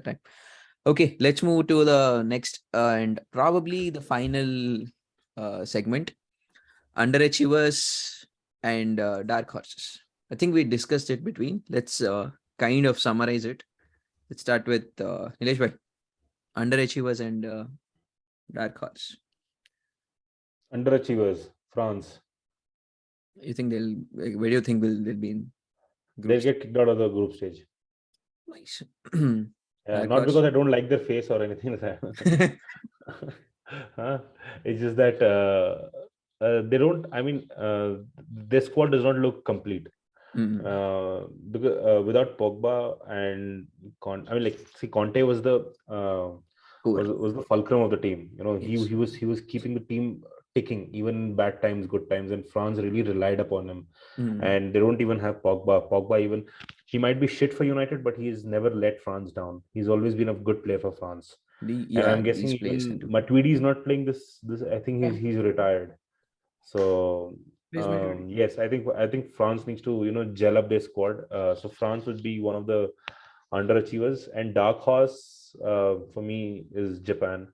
time. Okay, let's move to the next and probably the final segment, Underachievers and Dark Horses. I think we discussed it between. Let's kind of summarize it. Let's start with Nilesh bhai. Underachievers and Dark Horse. Underachievers, France. You think where do you think they'll be in They'll get kicked out of the group stage. Nice. Not because I don't like their face or anything like that. It's just that they don't. I mean, their squad does not look complete. Because without Pogba and Conte was the was the fulcrum of the team. Yes. He was keeping the team ticking even in bad times, good times, and France really relied upon him. And they don't even have Pogba. Pogba even, he might be shit for United, but he's never let France down. He's always been a good player for France. And I'm guessing even Matuidi is not playing this. I think he's retired. So yes, I think France needs to gel up their squad. So France would be one of the underachievers, and dark horse for me is Japan.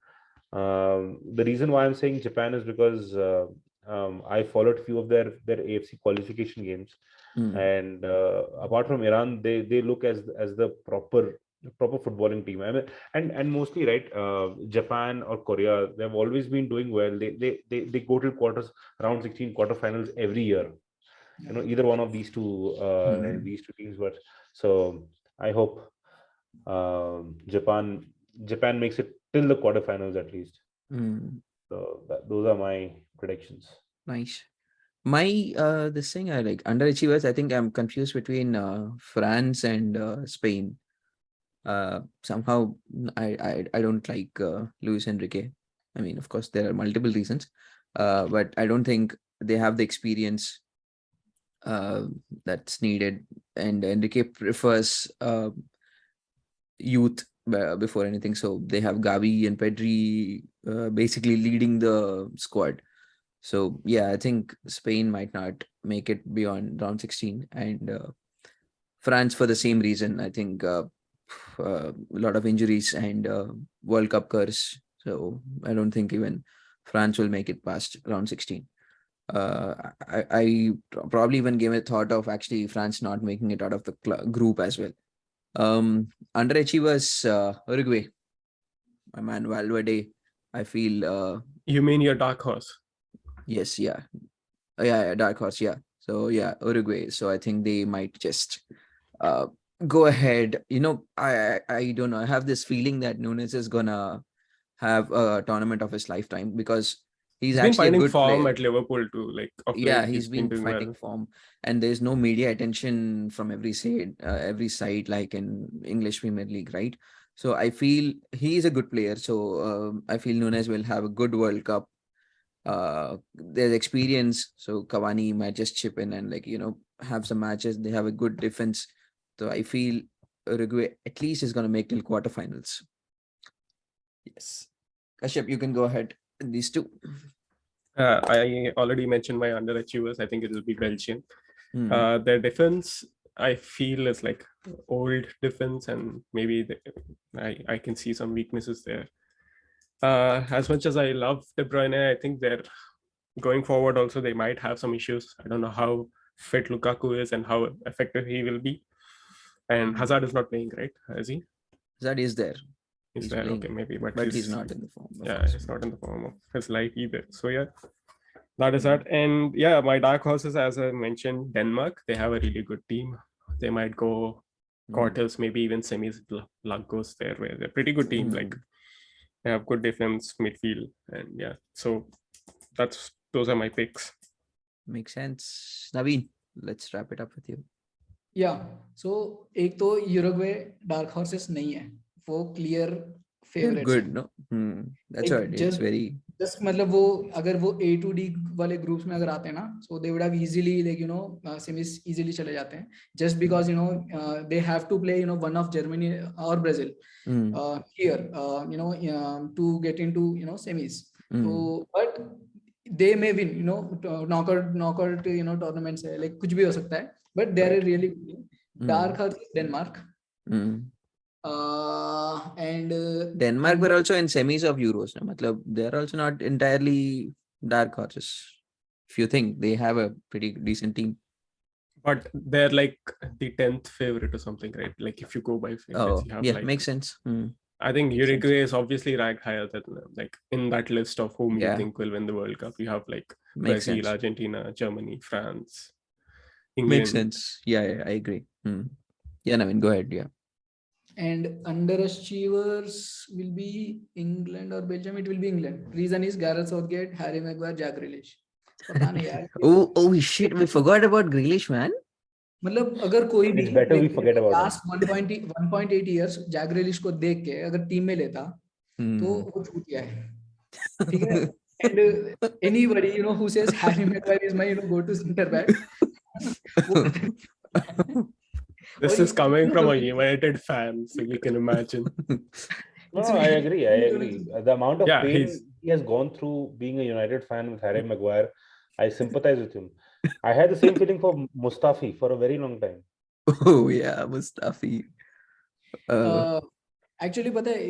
The reason why I'm saying Japan is because I followed a few of their AFC qualification games, and apart from Iran, they look as the proper footballing team. I mean, and mostly right, Japan or Korea, they've always been doing well. They go to round 16 quarterfinals every year. Either one of these two teams. But so I hope Japan makes it till the quarterfinals at least. So those are my predictions. Nice. My this thing, I like underachievers. I think I'm confused between France and Spain. Somehow I don't like Luis Enrique. I mean, of course, there are multiple reasons, but I don't think they have the experience that's needed. And Enrique prefers youth before anything. So they have Gavi and Pedri basically leading the squad. So yeah, I think Spain might not make it beyond round 16, and France for the same reason. I think a lot of injuries and World Cup curse. So I don't think even France will make it past round 16. I probably even gave a thought of actually France not making it out of the group as well. Underachievers, Uruguay. My man Valverde. I feel. You mean your dark horse? Yes, yeah, dark horse, yeah. So yeah, Uruguay. So I think they might just go ahead. I don't know. I have this feeling that Nunes is gonna have a tournament of his lifetime because he's actually been finding a good form player. At Liverpool too. He's been finding form, and there's no media attention from every side, like in English Premier League, right? So I feel he's a good player. So I feel Nunes will have a good World Cup. There's experience, so Cavani might just chip in and have some matches. They have a good defense, so I feel Uruguay at least is going to make till quarterfinals. Yes, Kashyap, you can go ahead. These two. I already mentioned my underachievers. I think it will be Belgium. Their defense, I feel, is like old defense, and maybe I can see some weaknesses there. As much as I love De Bruyne, I think they're going forward also they might have some issues. I don't know how fit Lukaku is and how effective he will be. And Hazard is not playing, right? Is he? Hazard is there. He's there, playing. Okay, maybe, but he's not in the form. He's not in the form of his life either. So yeah, that is that. And yeah, my dark horses, as I mentioned, Denmark. They have a really good team. They might go quarters, maybe even semis. Luck goes there, where they're a pretty good team. Like they have good defense, midfield, and yeah. So those are my picks. Makes sense. Naveen, let's wrap it up with you. Yeah. So एक तो Uruguay dark horses नहीं है, वो clear favorites. Good, no? That's right. It's very. Just मतलब वो अगर वो A to D वाले groups में अगर आते हैं ना, so they would have easily semis easily चले जाते हैं. Just because they have to play one of Germany or Brazil here to get into semis. So but they may win knockout tournaments है, like कुछ भी हो सकता है, but they are really dark horse Denmark. And Denmark were also in semis of Euros. No? Matlab, they're also not entirely dark horses. If you think they have a pretty decent team. But they're like the 10th favorite or something, right? Like if you go by favorites, Oh, you have yeah, like, makes sense. I think Makes sense. Uruguay is obviously ranked higher than like in that list of whom you Yeah. think will win the World Cup. You have like Makes Brazil, sense. Argentina, Germany, France, England. Makes sense. Yeah, I agree. Yeah, Naveen, go ahead. Yeah. And underachievers will be England or Belgium. It will be England. Reason is Gareth Southgate, Harry Maguire, Jack Grealish. पता नहीं यार. Oh shit, we forgot about Grealish, man. मतलब अगर कोई भी It's better we forget about last 1.8 years Jack Grealish को देख के अगर टीम में लेता तो वो छूट गया है, ठीक है. And anybody who says Harry Maguire is my go to center back. This is coming from a United fan, so you can imagine. No, I agree. The amount of pain he has gone through being a United fan with Harry Maguire, I sympathize with him. I had the same feeling for Mustafi for a very long time. Oh yeah, Mustafi. Actually, पता है